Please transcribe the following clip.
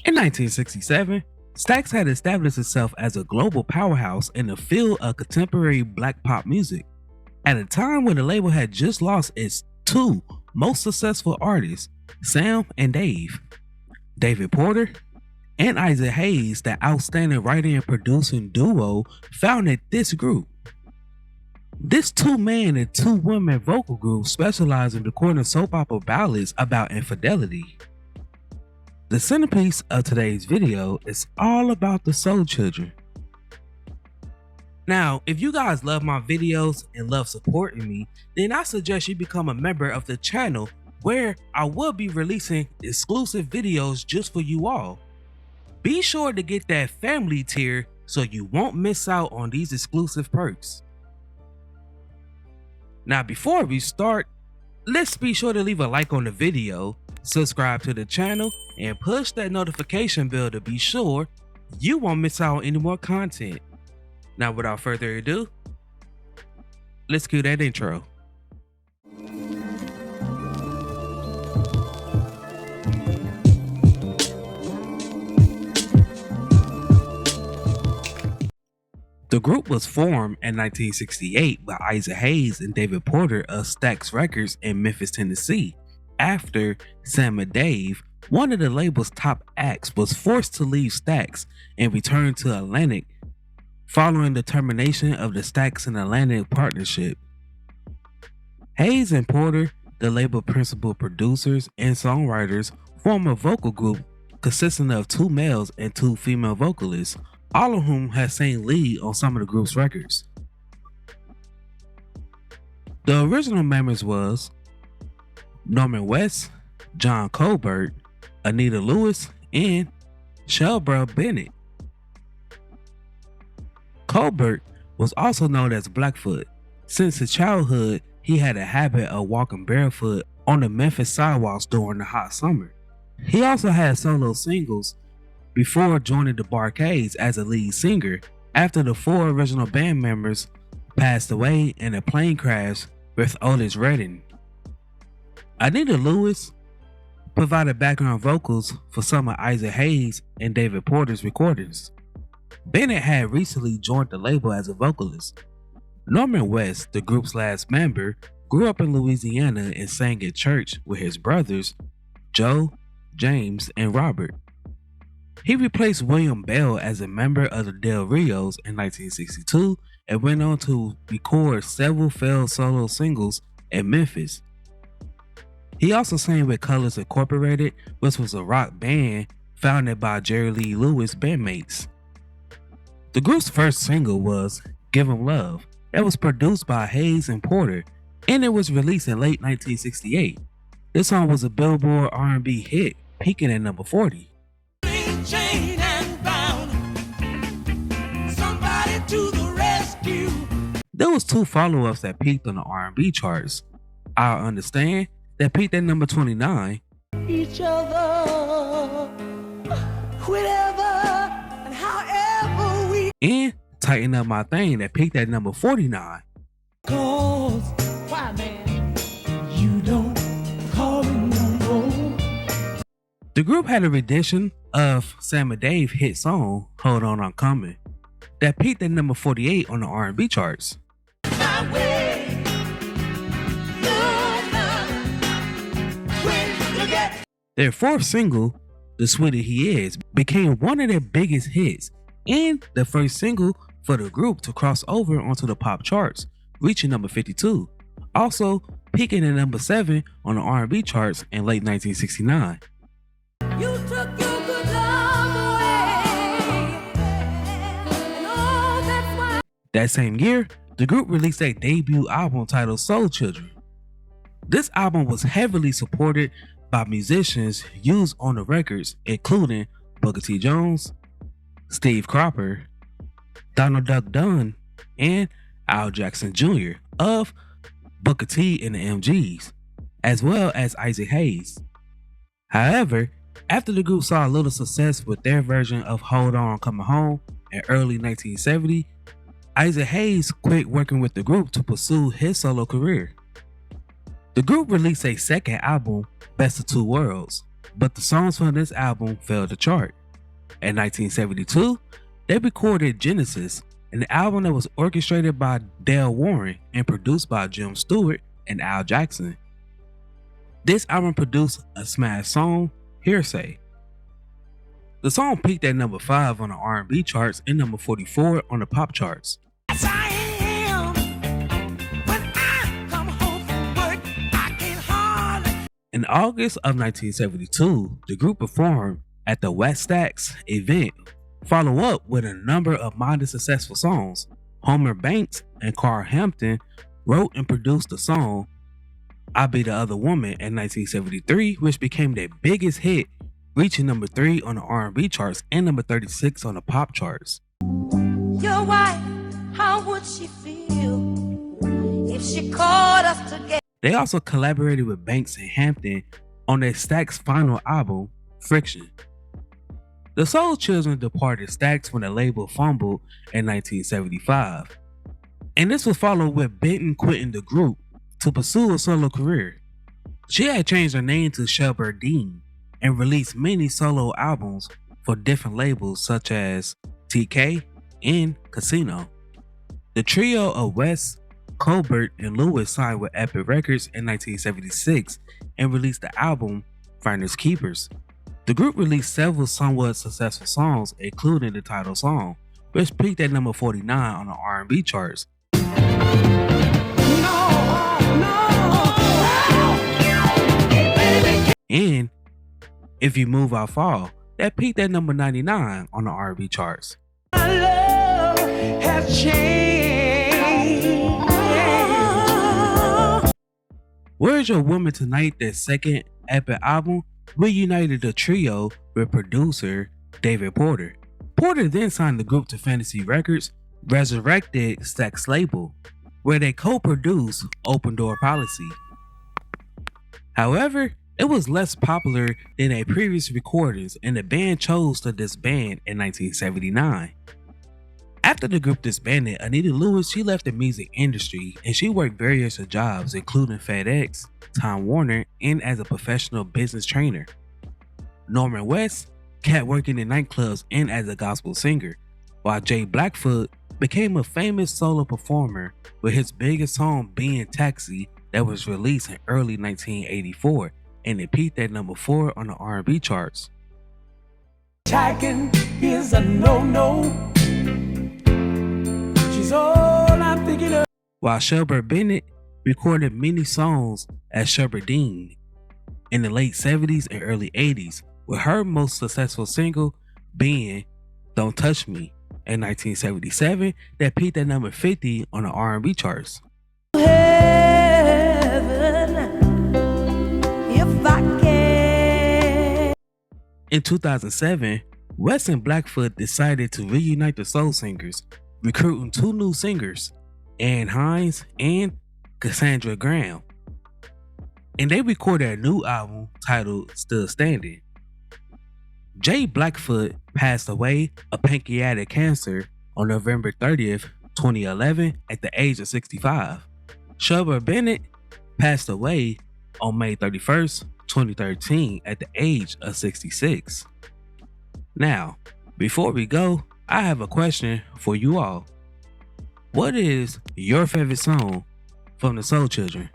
In 1967, Stax had established itself as a global powerhouse in the field of contemporary black pop music, at a time when the label had just lost its two most successful artists, Sam and Dave. David Porter and Isaac Hayes, the outstanding writing and producing duo, founded this group. This two-man and two-woman vocal group specialized in recording soap opera ballads about infidelity. The centerpiece of today's video is all about the Soul Children. Now, if you guys love my videos and love supporting me, then I suggest you become a member of the channel, where I will be releasing exclusive videos just for you all. Be sure to get that family tier so you won't miss out on these exclusive perks. Now, before we start, let's be sure to leave a like on the video, subscribe to the channel, and push that notification bell to be sure you won't miss out on any more content. Now, without further ado, let's cue that intro. The group was formed in 1968 by Isaac Hayes and David Porter of Stax Records in Memphis, Tennessee, after Sam and Dave, one of the label's top acts, was forced to leave Stax and return to Atlantic following the termination of the Stax and Atlantic partnership. Hayes and Porter, the label principal producers and songwriters, form a vocal group consisting of two males and two female vocalists, all of whom have sang lead on some of the group's records. The original members was Norman West, John Colbert, Anita Lewis, and Shelbra Bennett. Colbert was also known as Blackfoot. Since his childhood, he had a habit of walking barefoot on the Memphis sidewalks during the hot summer. He also had solo singles before joining the Barcades as a lead singer after the four original band members passed away in a plane crash with Otis Redding. Anita Lewis provided background vocals for some of Isaac Hayes and David Porter's recordings. Bennett had recently joined the label as a vocalist. Norman West, the group's last member, grew up in Louisiana and sang at church with his brothers, Joe, James, and Robert. He replaced William Bell as a member of the Del Rios in 1962 and went on to record several failed solo singles in Memphis. He also sang with Colors Incorporated, which was a rock band founded by Jerry Lee Lewis bandmates. The group's first single was Give 'Em Love. It was produced by Hayes and Porter, and it was released in late 1968. This song was a Billboard R&B hit, peaking at number 40. Chain and bound. Somebody to the rescue. There was two follow-ups that peaked on the R&B charts. I Understand, that peaked at number 29. Each other, whenever and however we. And Tighten Up My Thing, that peaked at number 49. Cause why, man, you don't call me no more. The group had a rendition of Sam and Dave hit song Hold On I'm Coming that peaked at number 48 on the R&B charts. Their fourth single, The Sweeter He Is, became one of their biggest hits and the first single for the group to cross over onto the pop charts, reaching number 52, also peaking at number 7 on the R&B charts in late 1969. You took your good love away, and all that's why. That same year, the group released their debut album titled Soul Children. This album was heavily supported by musicians used on the records, including Booker T. Jones, Steve Cropper, Donald Duck Dunn, and Al Jackson Jr. of Booker T and the MGs, as well as Isaac Hayes. However, after the group saw a little success with their version of Hold On Coming Home in early 1970, Isaac Hayes quit working with the group to pursue his solo career. The group released a second album, Best of Two Worlds, but the songs from this album failed to chart. In 1972, they recorded Genesis, an album that was orchestrated by Dale Warren and produced by Jim Stewart and Al Jackson. This album produced a smash song, Hearsay. The song peaked at number 5 on the R&B charts and number 44 on the pop charts. In August of 1972, the group performed at the Post-Stax event, follow up with a number of modern successful songs. Homer Banks and Carl Hampton wrote and produced the song I'll Be the Other Woman in 1973, which became their biggest hit, reaching number 3 on the R&B charts and number 36 on the pop charts. Your wife, how would she feel if she caught us together? They also collaborated with Banks and Hampton on their Stax final album, Friction. The Soul Children departed Stax when the label fumbled in 1975, and this was followed with Benton quitting the group to pursue a solo career. She had changed her name to Shelburne Dean and released many solo albums for different labels such as TK and Casino. The trio of West, Colbert, and Lewis signed with Epic Records in 1976 and released the album Finders Keepers. The group released several somewhat successful songs, including the title song, which peaked at number 49 on the R&B charts. And If You Move I Fall, that peaked at number 99 on the R&B charts. My love has changed. Where's Your Woman Tonight, their second Epic album, reunited the trio with producer David Porter. Porter then signed the group to Fantasy Records, resurrected Stax label, where they co-produced Open Door Policy. However, it was less popular than their previous recordings, and the band chose to disband in 1979. After the group disbanded, Anita Lewis, she left the music industry and she worked various jobs including FedEx, Time Warner, and as a professional business trainer. Norman West kept working in nightclubs and as a gospel singer, while Jay Blackfoot became a famous solo performer with his biggest song being Taxi that was released in early 1984 and it peaked at number 4 on the R&B charts. Tagging is a no-no. She's all I'm thinking of. While Shelburne Bennett recorded many songs as Shelburne Dean in the late 70s and early 80s, with her most successful single being Don't Touch Me in 1977 that peaked at number 50 on the R&B charts. Heaven, if I can. In 2007, West and Blackfoot decided to reunite the Soul Singers, recruiting 2 new singers, Ann Hines and Cassandra Graham. And they recorded a new album titled Still Standing. Jay Blackfoot passed away of pancreatic cancer on November 30th, 2011 at the age of 65. Shelburne Bennett passed away on May 31st, 2013 at the age of 66. Now, before we go, I have a question for you all. What is your favorite song from the Soul Children?